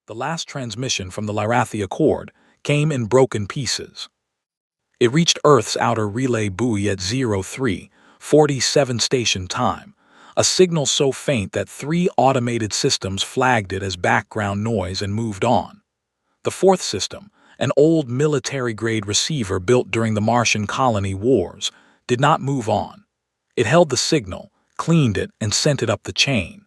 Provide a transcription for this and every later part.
The last transmission from the Lyrathia cord came in broken pieces. It reached Earth's outer relay buoy at 03:47 station time, a signal so faint that 3 automated systems flagged it as background noise and moved on. The fourth system, an old military-grade receiver built during the Martian colony wars, did not move on. It held the signal, cleaned it, and sent it up the chain.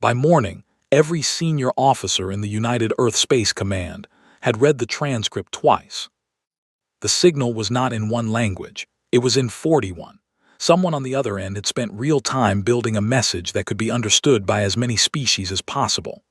By morning, every senior officer in the United Earth Space Command had read the transcript twice. The signal was not in one language, it was in 41. Someone on the other end had spent real time building a message that could be understood by as many species as possible.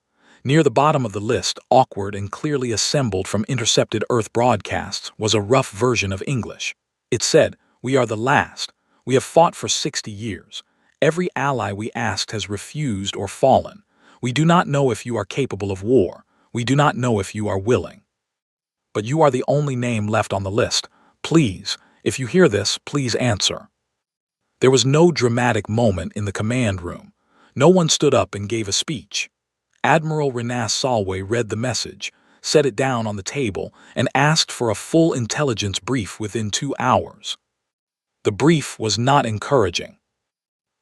Near the bottom of the list, awkward and clearly assembled from intercepted Earth broadcasts, was a rough version of English. It said, "We are the last. We have fought for 60 years. Every ally we asked has refused or fallen. We do not know if you are capable of war. We do not know if you are willing. But you are the only name left on the list. Please, if you hear this, please answer." There was no dramatic moment in the command room. No one stood up and gave a speech. Admiral Renas Salway read the message, set it down on the table, and asked for a full intelligence brief within 2 hours. The brief was not encouraging.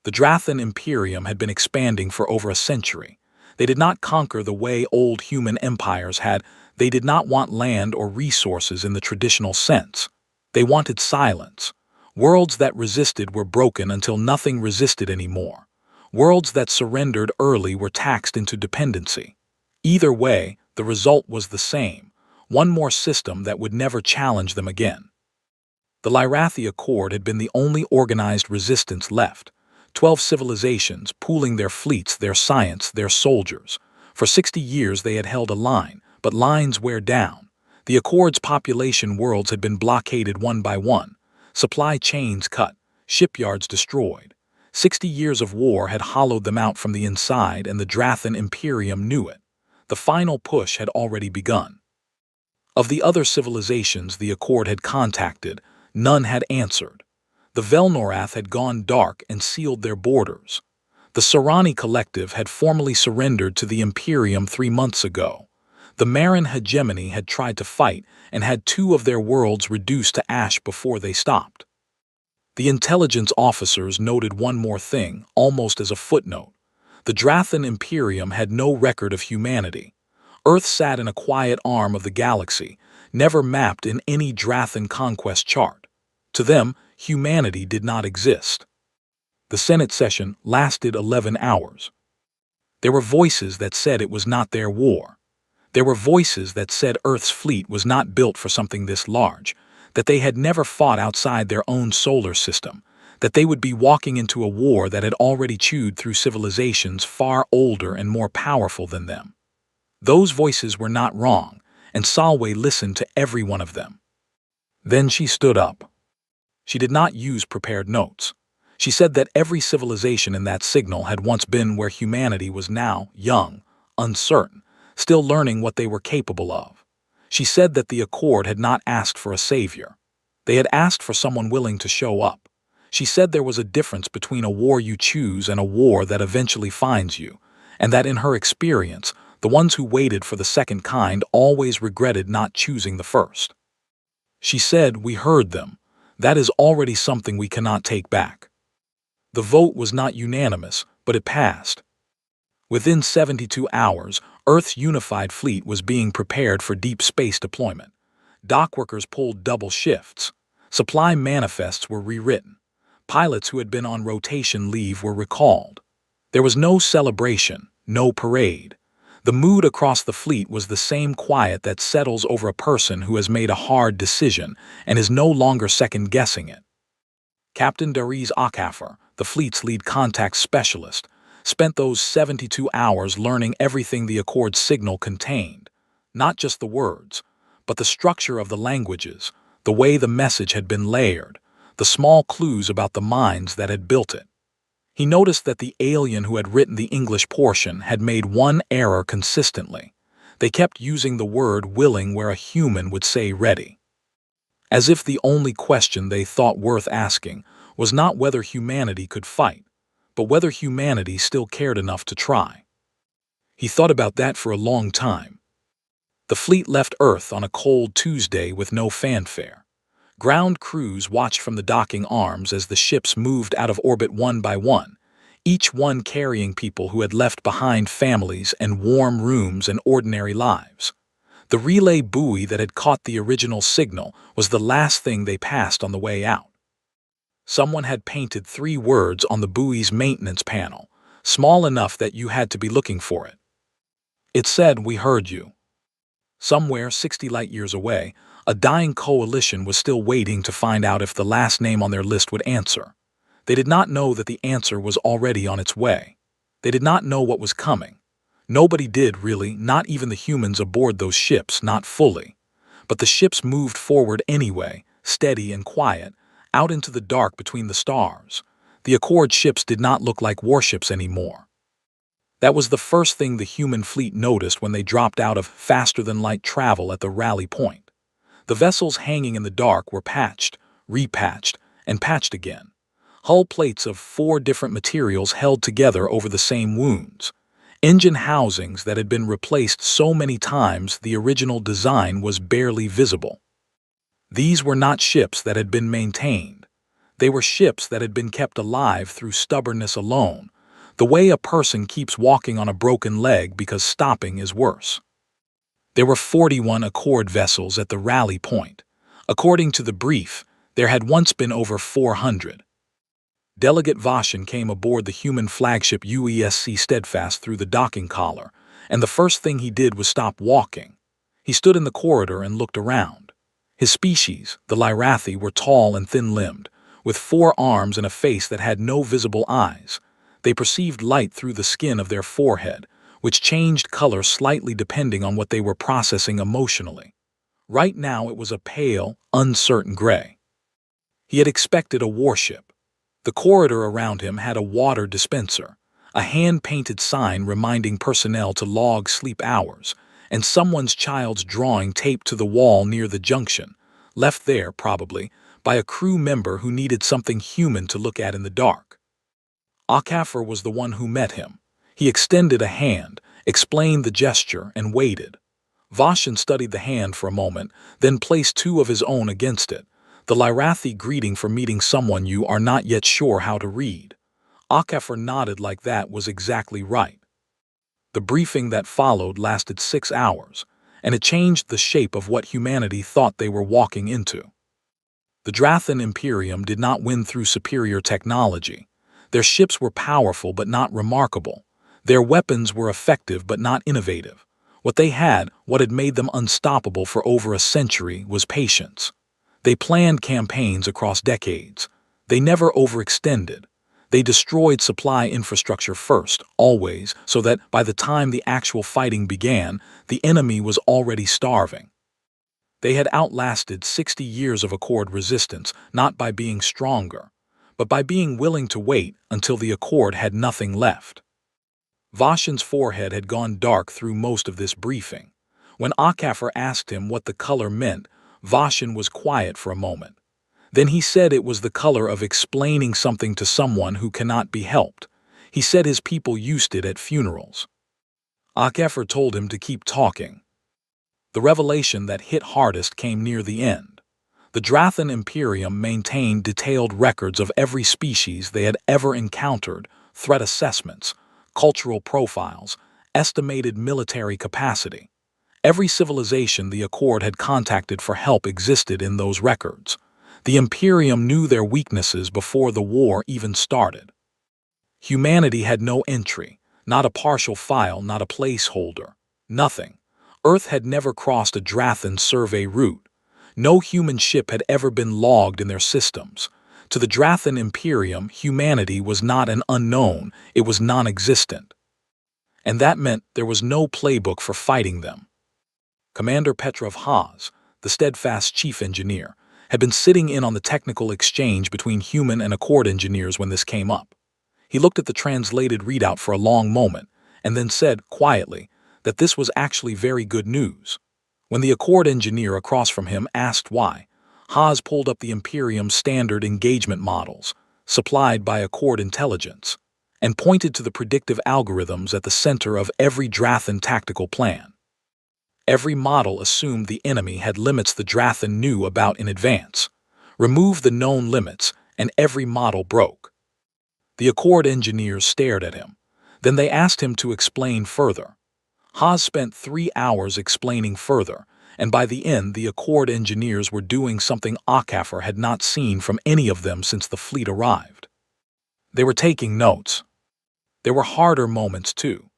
The Drathan Imperium had been expanding for over a century. They did not conquer the way old human empires had. They did not want land or resources in the traditional sense. They wanted silence. Worlds that resisted were broken until nothing resisted anymore. Worlds that surrendered early were taxed into dependency. Either way, the result was the same: one more system that would never challenge them again. The Lyrathia Accord had been the only organized resistance left. 12 civilizations pooling their fleets, their science, their soldiers. For 60 years they had held a line, but lines wear down. The Accord's population worlds had been blockaded one by one, supply chains cut, shipyards destroyed. 60 years of war had hollowed them out from the inside, and the Drathan Imperium knew it. The final push had already begun. Of the other civilizations the Accord had contacted, none had answered. The Velnorath had gone dark and sealed their borders. The Sarani Collective had formally surrendered to the Imperium 3 months ago. The Marin hegemony had tried to fight and had 2 of their worlds reduced to ash before they stopped. The intelligence officers noted one more thing, almost as a footnote. The Drathan Imperium had no record of humanity. Earth sat in a quiet arm of the galaxy, never mapped in any Drathan conquest chart. To them, humanity did not exist. The Senate session lasted 11 hours. There were voices that said it was not their war. There were voices that said Earth's fleet was not built for something this large, that they had never fought outside their own solar system, that they would be walking into a war that had already chewed through civilizations far older and more powerful than them. Those voices were not wrong, and Salway listened to every one of them. Then she stood up. She did not use prepared notes. She said that every civilization in that signal had once been where humanity was now, young, uncertain, still learning what they were capable of. She said that the Accord had not asked for a savior. They had asked for someone willing to show up. She said there was a difference between a war you choose and a war that eventually finds you, and that in her experience, the ones who waited for the second kind always regretted not choosing the first. She said, "We heard them. That is already something we cannot take back." The vote was not unanimous, but it passed. Within 72 hours, Earth's unified fleet was being prepared for deep space deployment. Dockworkers pulled double shifts. Supply manifests were rewritten. Pilots who had been on rotation leave were recalled. There was no celebration, no parade. The mood across the fleet was the same quiet that settles over a person who has made a hard decision and is no longer second-guessing it. Captain Dariz Akafar, the fleet's lead contact specialist, spent those 72 hours learning everything the Accord's signal contained. Not just the words, but the structure of the languages, the way the message had been layered, the small clues about the minds that had built it. He noticed that the alien who had written the English portion had made one error consistently. They kept using the word willing where a human would say ready. As if the only question they thought worth asking was not whether humanity could fight, but whether humanity still cared enough to try. He thought about that for a long time. The fleet left Earth on a cold Tuesday with no fanfare. Ground crews watched from the docking arms as the ships moved out of orbit one by one, each one carrying people who had left behind families and warm rooms and ordinary lives. The relay buoy that had caught the original signal was the last thing they passed on the way out. Someone had painted 3 words on the buoy's maintenance panel, small enough that you had to be looking for it. It said, "We heard you." Somewhere 60 light-years away, a dying coalition was still waiting to find out if the last name on their list would answer. They did not know that the answer was already on its way. They did not know what was coming. Nobody did, really, not even the humans aboard those ships, not fully. But the ships moved forward anyway, steady and quiet, out into the dark between the stars. The Accord ships did not look like warships anymore. That was the first thing the human fleet noticed when they dropped out of faster-than-light travel at the rally point. The vessels hanging in the dark were patched, repatched, and patched again. Hull plates of 4 different materials held together over the same wounds. Engine housings that had been replaced so many times the original design was barely visible. These were not ships that had been maintained. They were ships that had been kept alive through stubbornness alone, the way a person keeps walking on a broken leg because stopping is worse. There were 41 Accord vessels at the rally point. According to the brief, there had once been over 400. Delegate Vashin came aboard the human flagship UESC Steadfast through the docking collar, and the first thing he did was stop walking. He stood in the corridor and looked around. His species, the Lyrathi, were tall and thin-limbed, with 4 arms and a face that had no visible eyes. They perceived light through the skin of their forehead, which changed color slightly depending on what they were processing emotionally. Right now it was a pale, uncertain gray. He had expected a warship. The corridor around him had a water dispenser, a hand-painted sign reminding personnel to log sleep hours, and someone's child's drawing taped to the wall near the junction, left there, probably, by a crew member who needed something human to look at in the dark. Akafar was the one who met him. He extended a hand, explained the gesture, and waited. Vashin studied the hand for a moment, then placed 2 of his own against it, the Lyrathi greeting for meeting someone you are not yet sure how to read. Akafar nodded like that was exactly right. The briefing that followed lasted 6 hours, and it changed the shape of what humanity thought they were walking into. The Drathan Imperium did not win through superior technology. Their ships were powerful but not remarkable. Their weapons were effective but not innovative. What they had, what had made them unstoppable for over a century, was patience. They planned campaigns across decades. They never overextended. They destroyed supply infrastructure first, always, so that by the time the actual fighting began, the enemy was already starving. They had outlasted 60 years of Accord resistance, not by being stronger, but by being willing to wait until the Accord had nothing left. Vashin's forehead had gone dark through most of this briefing. When Akafar asked him what the color meant, Vashin was quiet for a moment. Then he said it was the color of explaining something to someone who cannot be helped. He said his people used it at funerals. Akafar told him to keep talking. The revelation that hit hardest came near the end. The Drathan Imperium maintained detailed records of every species they had ever encountered, threat assessments, cultural profiles, estimated military capacity. Every civilization the Accord had contacted for help existed in those records. The Imperium knew their weaknesses before the war even started. Humanity had no entry, not a partial file, not a placeholder, nothing. Earth had never crossed a Drathan survey route. No human ship had ever been logged in their systems. To the Drathan Imperium, humanity was not an unknown, it was non-existent. And that meant there was no playbook for fighting them. Commander Petrov Haas, the Steadfast chief engineer, had been sitting in on the technical exchange between human and Accord engineers when this came up. He looked at the translated readout for a long moment, and then said, quietly, that this was actually very good news. When the Accord engineer across from him asked why, Haas pulled up the Imperium's standard engagement models, supplied by Accord intelligence, and pointed to the predictive algorithms at the center of every Drathan tactical plan. Every model assumed the enemy had limits the Drathan knew about in advance, removed the known limits, and every model broke. The Accord engineers stared at him. Then they asked him to explain further. Haas spent 3 hours explaining further, and by the end the Accord engineers were doing something Akafar had not seen from any of them since the fleet arrived. They were taking notes. There were harder moments too.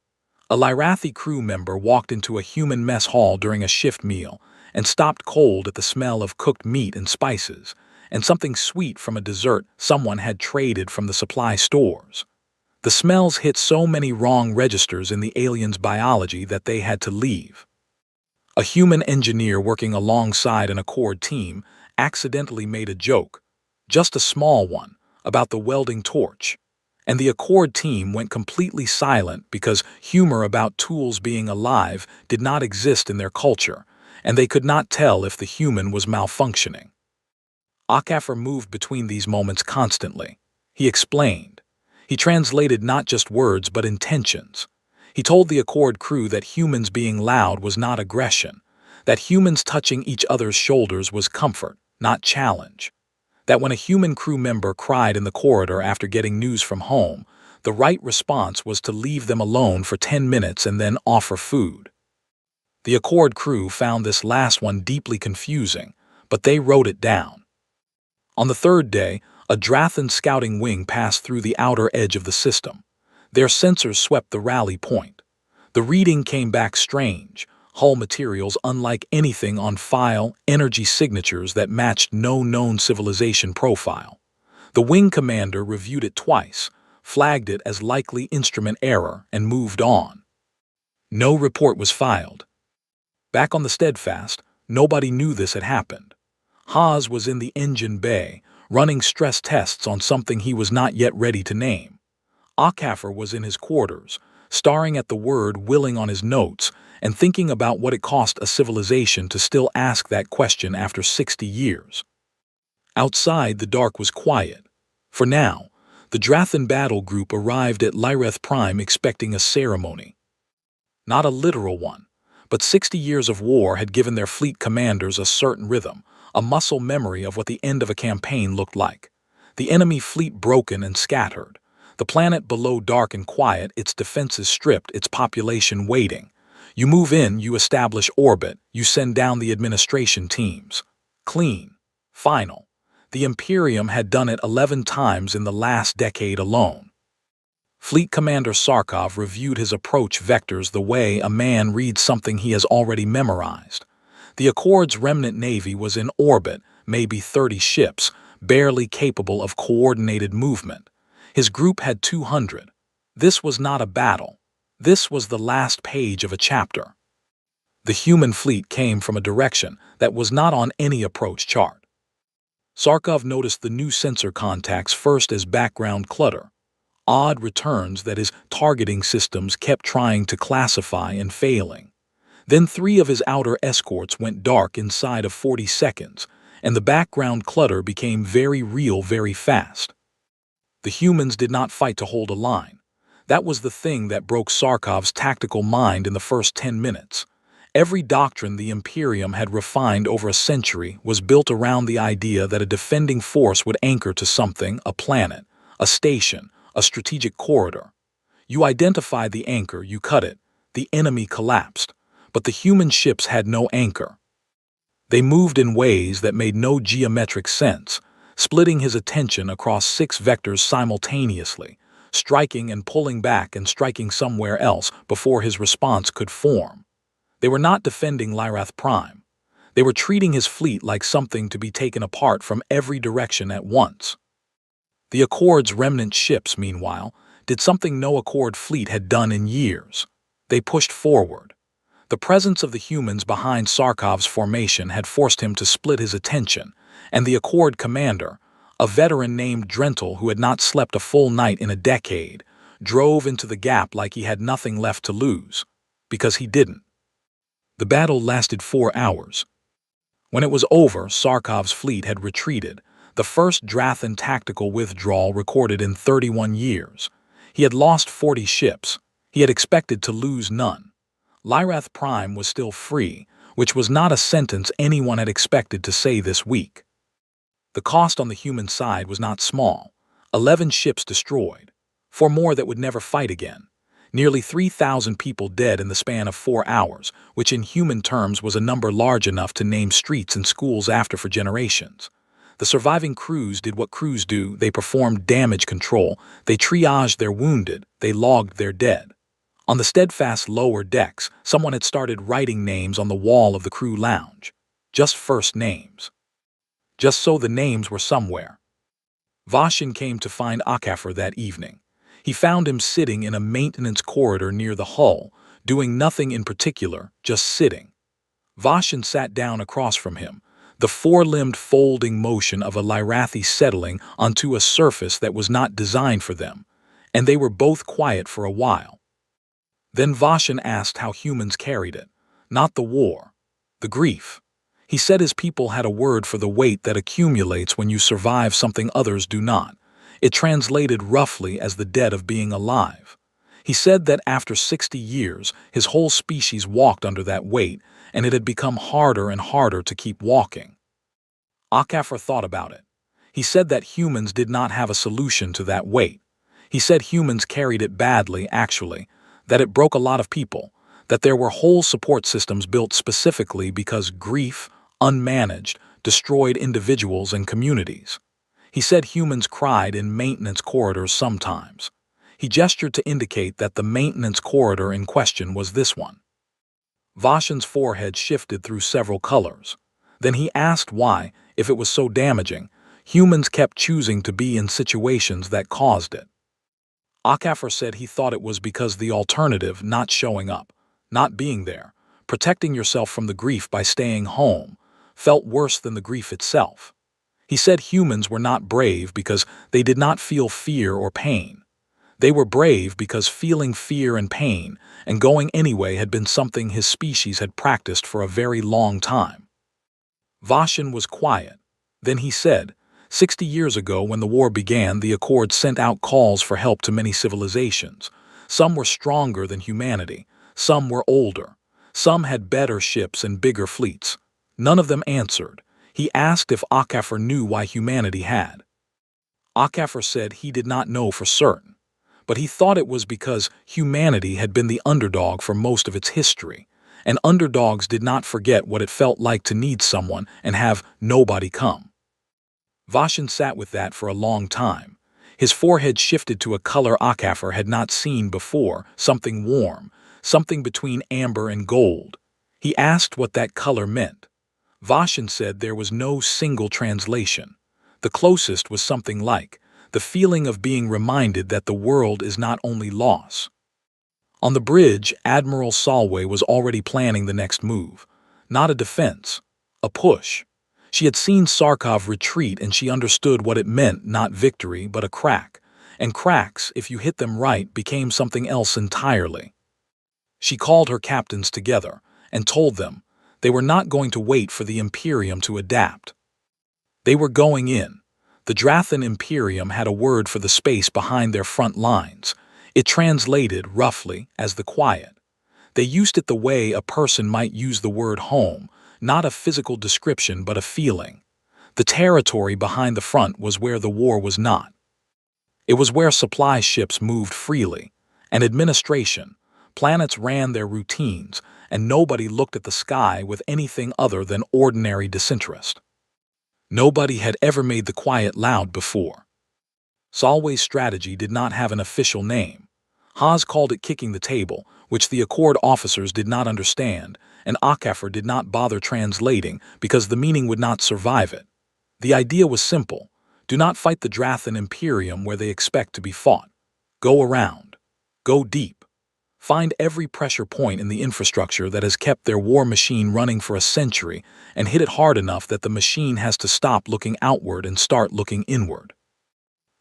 A Lyrathi crew member walked into a human mess hall during a shift meal and stopped cold at the smell of cooked meat and spices, and something sweet from a dessert someone had traded from the supply stores. The smells hit so many wrong registers in the aliens' biology that they had to leave. A human engineer working alongside an Accord team accidentally made a joke, just a small one, about the welding torch, and the Accord team went completely silent because humor about tools being alive did not exist in their culture, and they could not tell if the human was malfunctioning. Akafar moved between these moments constantly. He explained. He translated not just words but intentions. He told the Accord crew that humans being loud was not aggression, that humans touching each other's shoulders was comfort, not challenge, that when a human crew member cried in the corridor after getting news from home, the right response was to leave them alone for 10 minutes and then offer food. The Accord crew found this last one deeply confusing, but they wrote it down. On the third day, a Drathan scouting wing passed through the outer edge of the system. Their sensors swept the rally point. The reading came back strange, hull materials unlike anything on file, energy signatures that matched no known civilization profile. The wing commander reviewed it twice, flagged it as likely instrument error, and moved on. No report was filed. Back on the Steadfast, nobody knew this had happened. Haas was in the engine bay, running stress tests on something he was not yet ready to name. Akafar was in his quarters, staring at the word willing on his notes and thinking about what it cost a civilization to still ask that question after 60 years. Outside, the dark was quiet. For now, the Drathan battle group arrived at Lyreth Prime expecting a ceremony. Not a literal one, but 60 years of war had given their fleet commanders a certain rhythm, a muscle memory of what the end of a campaign looked like. The enemy fleet broken and scattered. The planet below dark and quiet, its defenses stripped, its population waiting. You move in, you establish orbit, you send down the administration teams. Clean. Final. The Imperium had done it 11 times in the last decade alone. Fleet Commander Sarkov reviewed his approach vectors the way a man reads something he has already memorized. The Accord's remnant navy was in orbit, maybe 30 ships, barely capable of coordinated movement. His group had 200. This was not a battle. This was the last page of a chapter. The human fleet came from a direction that was not on any approach chart. Sarkov noticed the new sensor contacts first as background clutter, odd returns that his targeting systems kept trying to classify and failing. Then 3 of his outer escorts went dark inside of 40 seconds, and the background clutter became very real very fast. The humans did not fight to hold a line. That was the thing that broke Sarkov's tactical mind in the first 10 minutes. Every doctrine the Imperium had refined over a century was built around the idea that a defending force would anchor to something, a planet, a station, a strategic corridor. You identify the anchor, you cut it. The enemy collapsed. But the human ships had no anchor. They moved in ways that made no geometric sense, splitting his attention across 6 vectors simultaneously, striking and pulling back and striking somewhere else before his response could form. They were not defending Lyreth Prime. They were treating his fleet like something to be taken apart from every direction at once. The Accord's remnant ships, meanwhile, did something no Accord fleet had done in years. They pushed forward. The presence of the humans behind Sarkov's formation had forced him to split his attention, and the Accord commander, a veteran named Drentel who had not slept a full night in a decade, drove into the gap like he had nothing left to lose. Because he didn't. The battle lasted 4 hours. When it was over, Sarkov's fleet had retreated, the first Drathan tactical withdrawal recorded in 31 years. He had lost 40 ships. He had expected to lose none. Lyrath Prime was still free, which was not a sentence anyone had expected to say this week. The cost on the human side was not small. 11 ships destroyed. 4 more that would never fight again. Nearly 3,000 people dead in the span of 4 hours, which in human terms was a number large enough to name streets and schools after for generations. The surviving crews did what crews do. They performed damage control. They triaged their wounded. They logged their dead. On the steadfast lower decks, someone had started writing names on the wall of the crew lounge. Just first names. Just so the names were somewhere. Vashin came to find Akafar that evening. He found him sitting in a maintenance corridor near the hull, doing nothing in particular, just sitting. Vashin sat down across from him, the four-limbed folding motion of a Lyrathi settling onto a surface that was not designed for them, and they were both quiet for a while. Then Vashin asked how humans carried it, not the war, the grief. He said his people had a word for the weight that accumulates when you survive something others do not. It translated roughly as the debt of being alive. He said that after 60 years, his whole species walked under that weight, and it had become harder and harder to keep walking. Akafar thought about it. He said that humans did not have a solution to that weight. He said humans carried it badly, actually, that it broke a lot of people, that there were whole support systems built specifically because grief, unmanaged, destroyed individuals and communities. He said humans cried in maintenance corridors sometimes. He gestured to indicate that the maintenance corridor in question was this one. Vashin's forehead shifted through several colors. Then he asked why, if it was so damaging, humans kept choosing to be in situations that caused it. Akafar said he thought it was because the alternative, not showing up, not being there, protecting yourself from the grief by staying home, felt worse than the grief itself. He said humans were not brave because they did not feel fear or pain. They were brave because feeling fear and pain and going anyway had been something his species had practiced for a very long time. Vashin was quiet. Then he said, 60 years ago when the war began, the Accord sent out calls for help to many civilizations. Some were stronger than humanity. Some were older. Some had better ships and bigger fleets. None of them answered. He asked if Akafar knew why humanity had. Akafar said he did not know for certain, but he thought it was because humanity had been the underdog for most of its history, and underdogs did not forget what it felt like to need someone and have nobody come. Vashin sat with that for a long time. His forehead shifted to a color Akafar had not seen before, something warm, something between amber and gold. He asked what that color meant. Vashin said there was no single translation. The closest was something like the feeling of being reminded that the world is not only loss. On the bridge, Admiral Solway was already planning the next move. Not a defense, a push. She had seen Sarkov retreat and she understood what it meant, not victory, but a crack. And cracks, if you hit them right, became something else entirely. She called her captains together and told them they were not going to wait for the Imperium to adapt. They were going in. The Drathan Imperium had a word for the space behind their front lines. It translated, roughly, as the quiet. They used it the way a person might use the word home, not a physical description but a feeling. The territory behind the front was where the war was not. It was where supply ships moved freely, and administration, planets ran their routines, and nobody looked at the sky with anything other than ordinary disinterest. Nobody had ever made the quiet loud before. Solway's strategy did not have an official name. Haas called it kicking the table, which the Accord officers did not understand, and Akafar did not bother translating because the meaning would not survive it. The idea was simple. Do not fight the Drathan Imperium where they expect to be fought. Go around. Go deep. Find every pressure point in the infrastructure that has kept their war machine running for a century and hit it hard enough that the machine has to stop looking outward and start looking inward.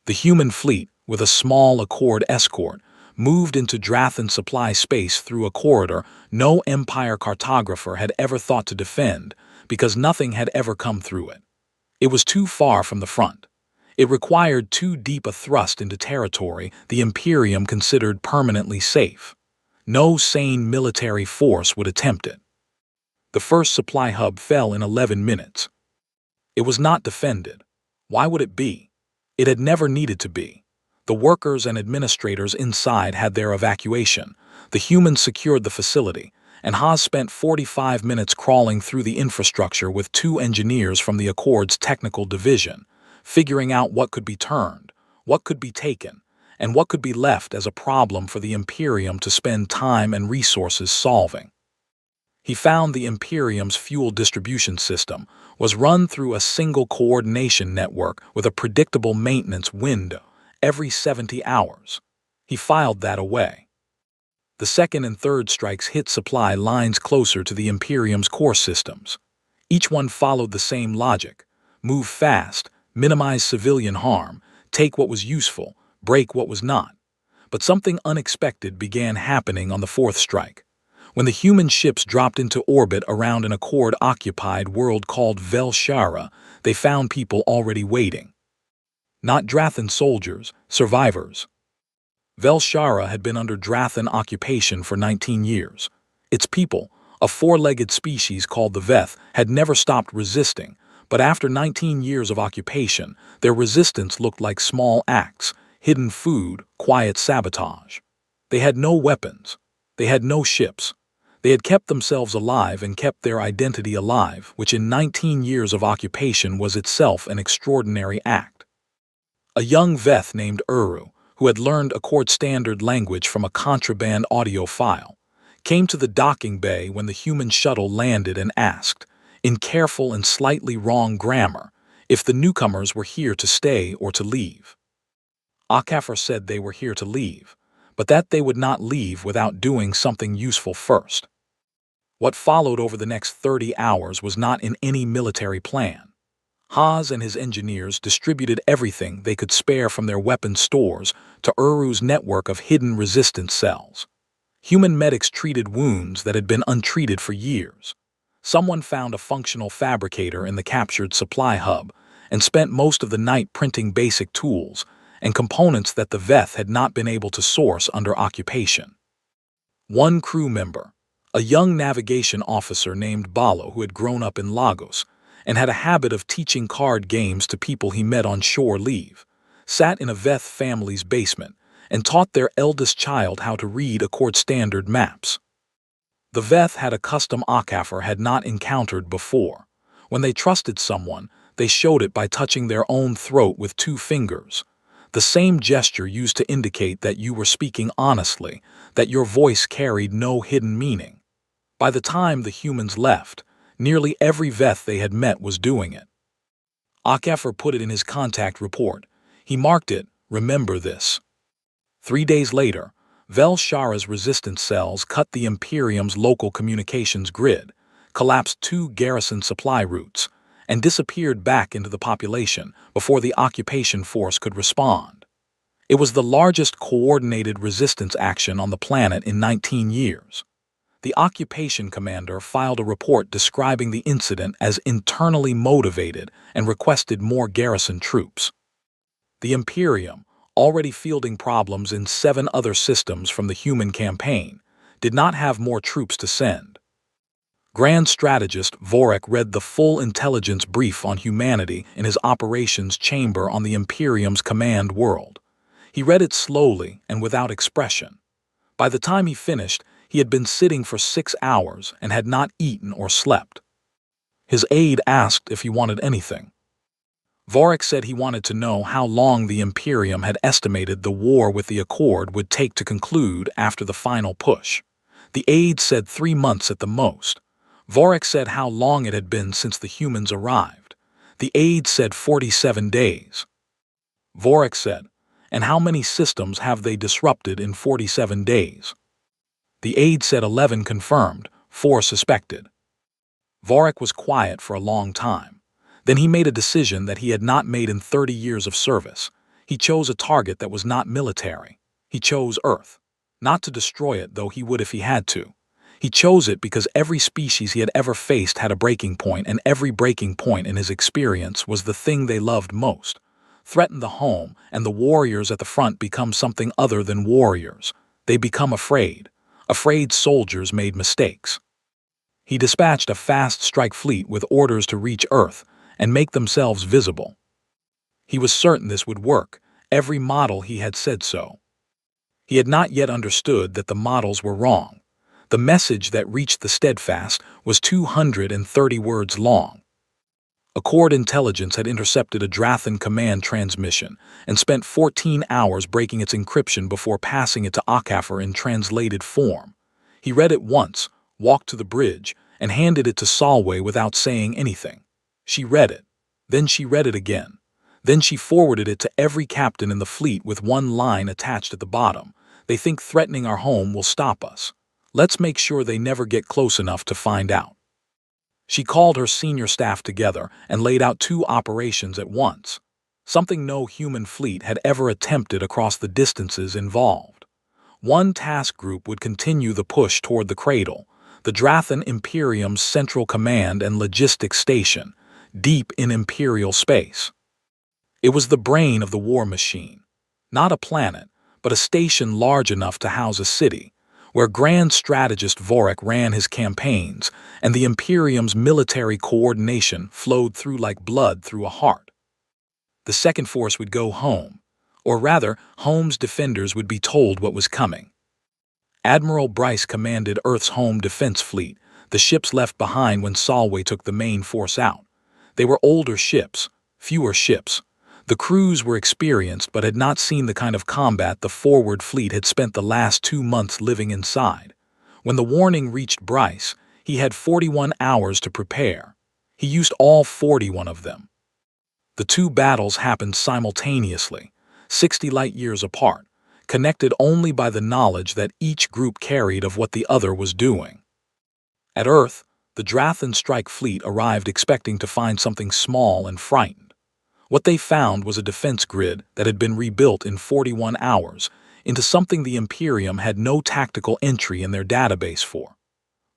The human fleet, with a small Accord escort, moved into Drathan supply space through a corridor no Empire cartographer had ever thought to defend because nothing had ever come through it. It was too far from the front. It required too deep a thrust into territory the Imperium considered permanently safe. No sane military force would attempt it. The first supply hub fell in 11 minutes. It was not defended. Why would it be? It had never needed to be. The workers and administrators inside had their evacuation. The humans secured the facility, and Haas spent 45 minutes crawling through the infrastructure with 2 engineers from the Accord's technical division, figuring out what could be turned, what could be taken, and what could be left as a problem for the Imperium to spend time and resources solving. He found the Imperium's fuel distribution system was run through a single coordination network with a predictable maintenance window every 70 hours. He filed that away. The second and third strikes hit supply lines closer to the Imperium's core systems. Each one followed the same logic: move fast, minimize civilian harm, take what was useful, break what was not. But something unexpected began happening on the fourth strike. When the human ships dropped into orbit around an Accord-occupied world called Vel-Shara, they found people already waiting. Not Drathan soldiers, survivors. Vel-Shara had been under Drathan occupation for 19 years. Its people, a 4-legged species called the Veth, had never stopped resisting, but after 19 years of occupation, their resistance looked like small acts, hidden food, quiet sabotage. They had no weapons. They had no ships. They had kept themselves alive and kept their identity alive, which in 19 years of occupation was itself an extraordinary act. A young Veth named Uru, who had learned Accord standard language from a contraband audio file, came to the docking bay when the human shuttle landed and asked, in careful and slightly wrong grammar, if the newcomers were here to stay or to leave. Akafar said they were here to leave, but that they would not leave without doing something useful first. What followed over the next 30 hours was not in any military plan. Haas and his engineers distributed everything they could spare from their weapon stores to Uru's network of hidden resistance cells. Human medics treated wounds that had been untreated for years. Someone found a functional fabricator in the captured supply hub and spent most of the night printing basic tools and components that the Veth had not been able to source under occupation. One crew member, a young navigation officer named Balo who had grown up in Lagos and had a habit of teaching card games to people he met on shore leave, sat in a Veth family's basement and taught their eldest child how to read Accord standard maps. The Veth had a custom Akafar had not encountered before. When they trusted someone, they showed it by touching their own throat with 2 fingers. The same gesture used to indicate that you were speaking honestly, that your voice carried no hidden meaning. By the time the humans left, nearly every Veth they had met was doing it. Akafar put it in his contact report. He marked it, "Remember this." 3 days later, Vel-Shara's resistance cells cut the Imperium's local communications grid, collapsed 2 garrison supply routes, and disappeared back into the population before the occupation force could respond. It was the largest coordinated resistance action on the planet in 19 years. The occupation commander filed a report describing the incident as internally motivated and requested more garrison troops. The Imperium, already fielding problems in 7 other systems from the human campaign, did not have more troops to send. Grand Strategist Vorek read the full intelligence brief on humanity in his operations chamber on the Imperium's command world. He read it slowly and without expression. By the time he finished, he had been sitting for 6 hours and had not eaten or slept. His aide asked if he wanted anything. Vorek said he wanted to know how long the Imperium had estimated the war with the Accord would take to conclude after the final push. The aide said 3 months at the most. Vorek said how long it had been since the humans arrived. The aide said 47 days. Vorek said, "And how many systems have they disrupted in 47 days?" The aide said 11 confirmed, 4 suspected. Vorek was quiet for a long time. Then he made a decision that he had not made in 30 years of service. He chose a target that was not military. He chose Earth. Not to destroy it, though he would if he had to. He chose it because every species he had ever faced had a breaking point, and every breaking point in his experience was the thing they loved most. threaten the home, and the warriors at the front become something other than warriors. They become afraid. Afraid soldiers made mistakes. He dispatched a fast strike fleet with orders to reach Earth and make themselves visible. He was certain this would work. Every model he had said so. He had not yet understood that the models were wrong. The message that reached the Steadfast was 230 words long. Accord Intelligence had intercepted a Drathan command transmission and spent 14 hours breaking its encryption before passing it to Akafar in translated form. He read it once, walked to the bridge, and handed it to Solway without saying anything. She read it. Then she read it again. Then she forwarded it to every captain in the fleet with one line attached at the bottom. They think threatening our home will stop us. Let's make sure they never get close enough to find out. She called her senior staff together and laid out 2 operations at once, something no human fleet had ever attempted across the distances involved. One task group would continue the push toward the cradle, the Drathan Imperium's central command and logistics station, deep in Imperial space. It was the brain of the war machine, not a planet, but a station large enough to house a city, where Grand Strategist Vorik ran his campaigns and the Imperium's military coordination flowed through like blood through a heart. The second force would go home, or rather, home's defenders would be told what was coming. Admiral Bryce commanded Earth's home defense fleet, the ships left behind when Solway took the main force out. They were older ships, fewer ships. The crews were experienced but had not seen the kind of combat the forward fleet had spent the last 2 months living inside. When the warning reached Bryce, he had 41 hours to prepare. He used all 41 of them. The 2 battles happened simultaneously, 60 light-years apart, connected only by the knowledge that each group carried of what the other was doing. At Earth, the Drathan strike fleet arrived expecting to find something small and frightened. What they found was a defense grid that had been rebuilt in 41 hours into something the Imperium had no tactical entry in their database for.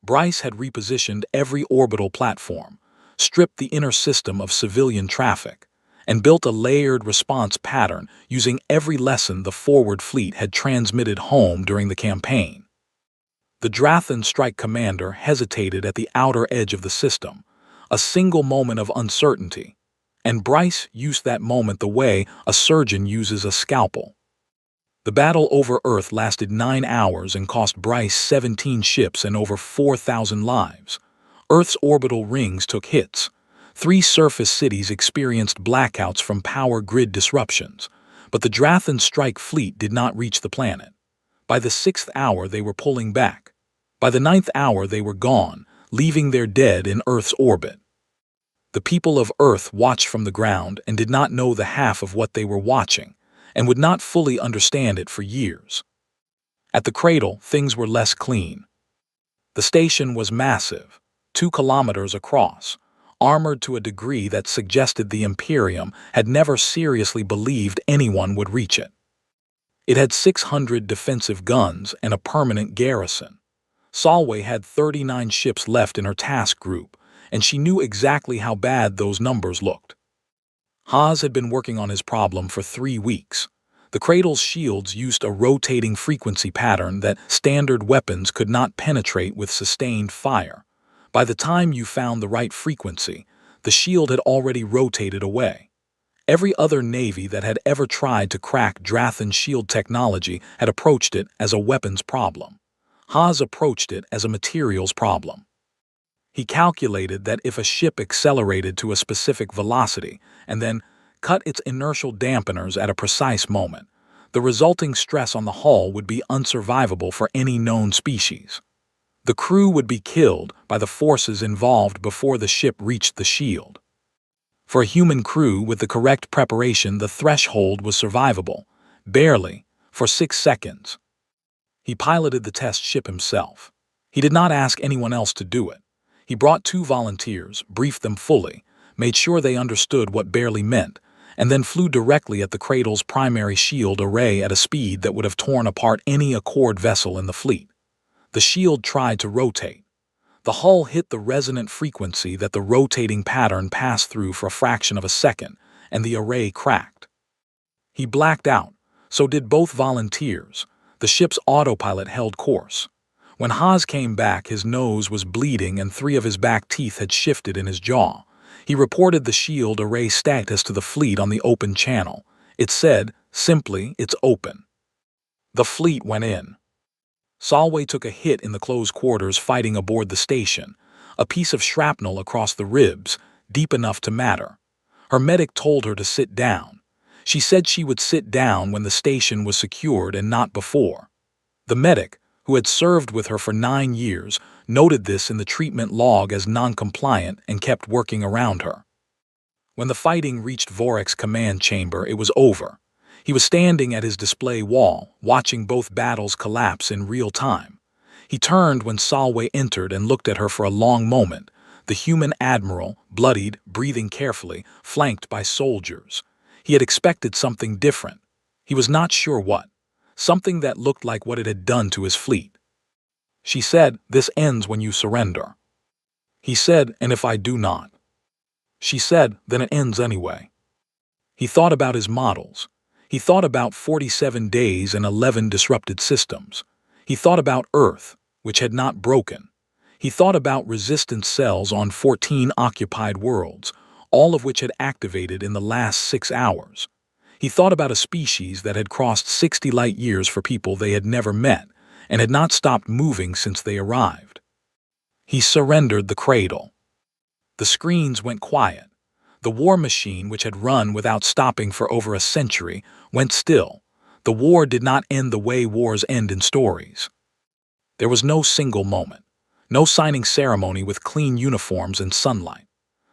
Bryce had repositioned every orbital platform, stripped the inner system of civilian traffic, and built a layered response pattern using every lesson the forward fleet had transmitted home during the campaign. The Drathan strike commander hesitated at the outer edge of the system, a single moment of uncertainty, and Bryce used that moment the way a surgeon uses a scalpel. The battle over Earth lasted 9 hours and cost Bryce 17 ships and over 4,000 lives. Earth's orbital rings took hits. 3 surface cities experienced blackouts from power grid disruptions, but the Drathan strike fleet did not reach the planet. By the 6th hour they were pulling back. By the 9th hour they were gone, leaving their dead in Earth's orbit. The people of Earth watched from the ground and did not know the half of what they were watching, and would not fully understand it for years. At the cradle, things were less clean. The station was massive, 2 kilometers across, armored to a degree that suggested the Imperium had never seriously believed anyone would reach it. It had 600 defensive guns and a permanent garrison. Solway had 39 ships left in her task group, and she knew exactly how bad those numbers looked. Haas had been working on his problem for 3 weeks. The cradle's shields used a rotating frequency pattern that standard weapons could not penetrate with sustained fire. By the time you found the right frequency, the shield had already rotated away. Every other navy that had ever tried to crack Drathan shield technology had approached it as a weapons problem. Haas approached it as a materials problem. He calculated that if a ship accelerated to a specific velocity and then cut its inertial dampeners at a precise moment, the resulting stress on the hull would be unsurvivable for any known species. The crew would be killed by the forces involved before the ship reached the shield. For a human crew with the correct preparation, the threshold was survivable, barely, for 6 seconds. He piloted the test ship himself. He did not ask anyone else to do it. He brought 2 volunteers, briefed them fully, made sure they understood what barely meant, and then flew directly at the cradle's primary shield array at a speed that would have torn apart any Accord vessel in the fleet. The shield tried to rotate. The hull hit the resonant frequency that the rotating pattern passed through for a fraction of a second, and the array cracked. He blacked out. So did both volunteers. The ship's autopilot held course. When Haas came back, his nose was bleeding and 3 of his back teeth had shifted in his jaw. He reported the shield array status to the fleet on the open channel. It said, simply, it's open. The fleet went in. Solway took a hit in the closed quarters fighting aboard the station, a piece of shrapnel across the ribs, deep enough to matter. Her medic told her to sit down. She said she would sit down when the station was secured and not before. The medic, who had served with her for 9 years, noted this in the treatment log as non-compliant and kept working around her. When the fighting reached Vorek's command chamber, it was over. He was standing at his display wall, watching both battles collapse in real time. He turned when Solway entered and looked at her for a long moment, the human admiral, bloodied, breathing carefully, flanked by soldiers. He had expected something different. He was not sure what. Something that looked like what it had done to his fleet. She said, "This ends when you surrender." He said, "And if I do not?" She said, "Then it ends anyway." He thought about his models. He thought about 47 days and 11 disrupted systems. He thought about Earth, which had not broken. He thought about resistance cells on 14 occupied worlds, all of which had activated in the last 6 hours. He thought about a species that had crossed 60 light years for people they had never met and had not stopped moving since they arrived. He surrendered the cradle. The screens went quiet. The war machine, which had run without stopping for over a century, went still. The war did not end the way wars end in stories. There was no single moment, no signing ceremony with clean uniforms and sunlight.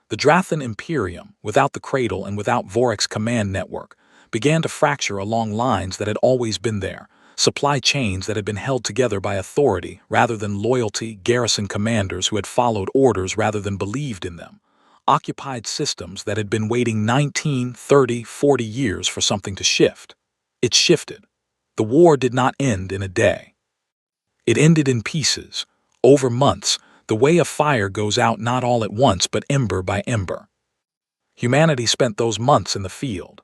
The Drathan Imperium, without the cradle and without Vorek's command network, began to fracture along lines that had always been there, supply chains that had been held together by authority rather than loyalty, garrison commanders who had followed orders rather than believed in them, occupied systems that had been waiting 19, 30, 40 years for something to shift. It shifted. The war did not end in a day. It ended in pieces, over months, the way a fire goes out not all at once but ember by ember. Humanity spent those months in the field.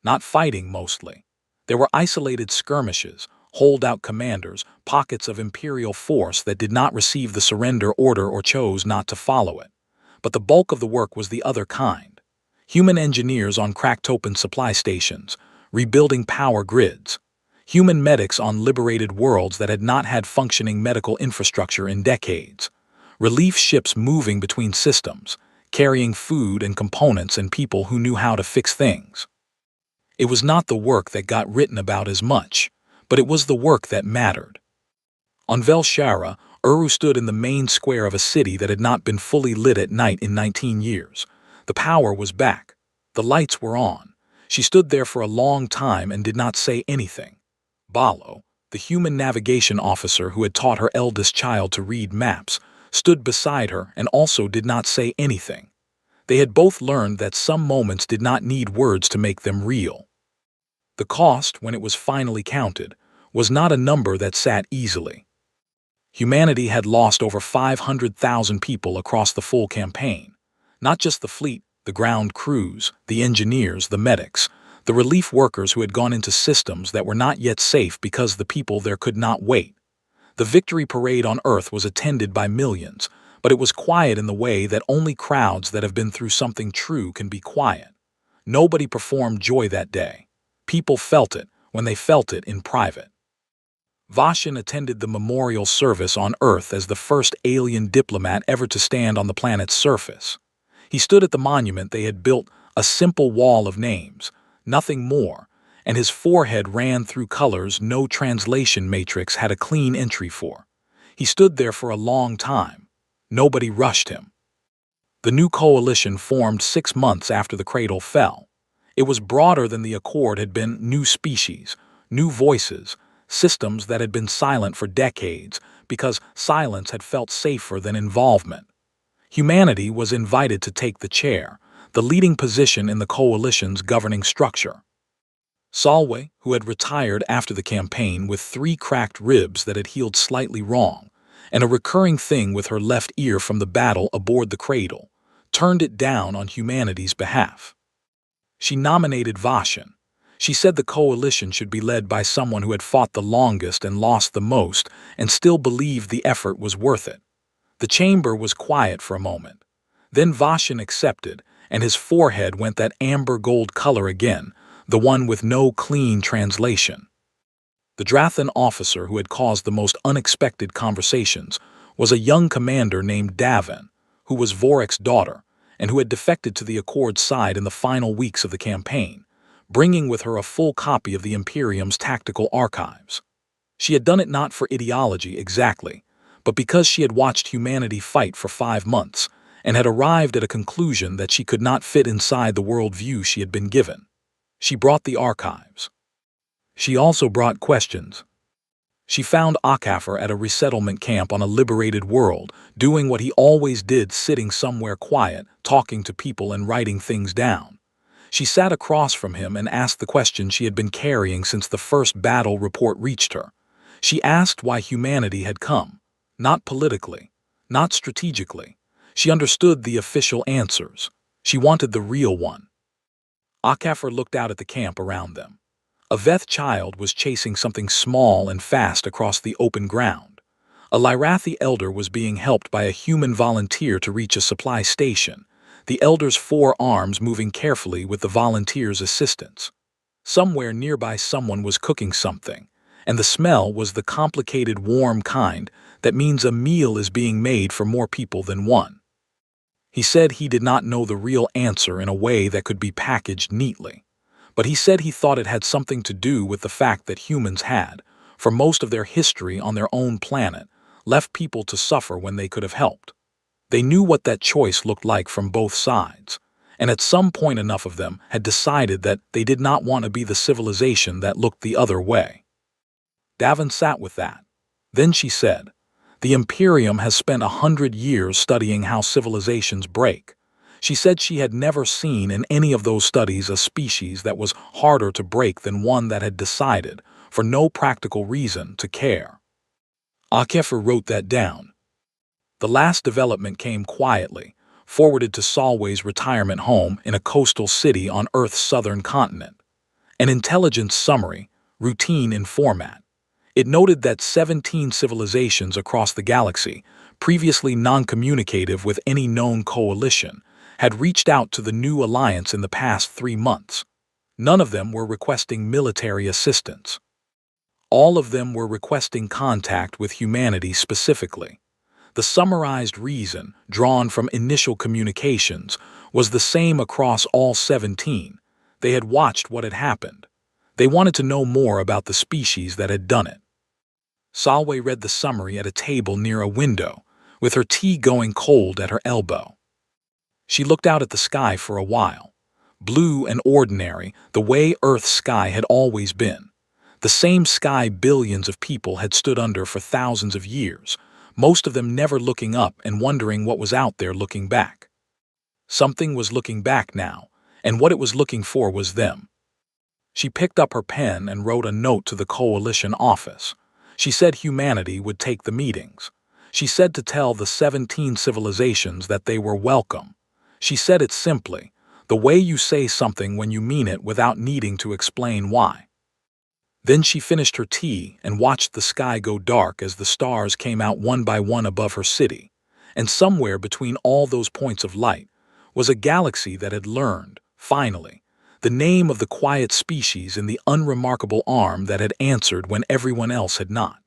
Not fighting mostly. There were isolated skirmishes, holdout commanders, pockets of Imperial force that did not receive the surrender order or chose not to follow it. But the bulk of the work was the other kind. Human engineers on cracked open supply stations, rebuilding power grids. Human medics on liberated worlds that had not had functioning medical infrastructure in decades. Relief ships moving between systems, carrying food and components and people who knew how to fix things. It was not the work that got written about as much, but it was the work that mattered. On Velshara, Uru stood in the main square of a city that had not been fully lit at night in 19 years. The power was back. The lights were on. She stood there for a long time and did not say anything. Balo, the human navigation officer who had taught her eldest child to read maps, stood beside her and also did not say anything. They had both learned that some moments did not need words to make them real. The cost, when it was finally counted, was not a number that sat easily. Humanity had lost over 500,000 people across the full campaign. Not just the fleet, the ground crews, the engineers, the medics, the relief workers who had gone into systems that were not yet safe because the people there could not wait. The victory parade on Earth was attended by millions, but it was quiet in the way that only crowds that have been through something true can be quiet. Nobody performed joy that day. People felt it when they felt it in private. Vashin attended the memorial service on Earth as the first alien diplomat ever to stand on the planet's surface. He stood at the monument they had built, a simple wall of names, nothing more, and his forehead ran through colors no translation matrix had a clean entry for. He stood there for a long time. Nobody rushed him. The new coalition formed 6 months after the cradle fell. It was broader than the Accord had been: new species, new voices, systems that had been silent for decades because silence had felt safer than involvement. Humanity was invited to take the chair, the leading position in the coalition's governing structure. Solway, who had retired after the campaign with 3 cracked ribs that had healed slightly wrong, and a recurring thing with her left ear from the battle aboard the cradle, turned it down on humanity's behalf. She nominated Vashin. She said the coalition should be led by someone who had fought the longest and lost the most and still believed the effort was worth it. The chamber was quiet for a moment. Then Vashin accepted, and his forehead went that amber gold color again, the one with no clean translation. The Drathan officer who had caused the most unexpected conversations was a young commander named Davin, who was Vorek's daughter, and who had defected to the Accord's side in the final weeks of the campaign, bringing with her a full copy of the Imperium's tactical archives. She had done it not for ideology exactly, but because she had watched humanity fight for 5 months and had arrived at a conclusion that she could not fit inside the worldview she had been given. She brought the archives. She also brought questions. She found Akafar at a resettlement camp on a liberated world, doing what he always did, sitting somewhere quiet, talking to people and writing things down. She sat across from him and asked the question she had been carrying since the first battle report reached her. She asked why humanity had come, not politically, not strategically. She understood the official answers. She wanted the real one. Akafar looked out at the camp around them. A Veth child was chasing something small and fast across the open ground. A Lyrathi elder was being helped by a human volunteer to reach a supply station, the elder's 4 arms moving carefully with the volunteer's assistance. Somewhere nearby someone was cooking something, and the smell was the complicated warm kind that means a meal is being made for more people than one. He said he did not know the real answer in a way that could be packaged neatly, but he said he thought it had something to do with the fact that humans had, for most of their history on their own planet, left people to suffer when they could have helped. They knew what that choice looked like from both sides, and at some point enough of them had decided that they did not want to be the civilization that looked the other way. Davin sat with that. Then she said, "The Imperium has spent 100 years studying how civilizations break." She said she had never seen in any of those studies a species that was harder to break than one that had decided, for no practical reason, to care. Akefir wrote that down. The last development came quietly, forwarded to Solway's retirement home in a coastal city on Earth's southern continent. An intelligence summary, routine in format. It noted that 17 civilizations across the galaxy, previously non-communicative with any known coalition, had reached out to the new alliance in the past 3 months. None of them were requesting military assistance. All of them were requesting contact with humanity specifically. The summarized reason, drawn from initial communications, was the same across all 17. They had watched what had happened. They wanted to know more about the species that had done it. Solway read the summary at a table near a window, with her tea going cold at her elbow. She looked out at the sky for a while. Blue and ordinary, the way Earth's sky had always been. The same sky billions of people had stood under for thousands of years, most of them never looking up and wondering what was out there looking back. Something was looking back now, and what it was looking for was them. She picked up her pen and wrote a note to the coalition office. She said humanity would take the meetings. She said to tell the 17 civilizations that they were welcome. She said it simply, the way you say something when you mean it without needing to explain why. Then she finished her tea and watched the sky go dark as the stars came out one by one above her city. And somewhere between all those points of light was a galaxy that had learned, finally, the name of the quiet species in the unremarkable arm that had answered when everyone else had not.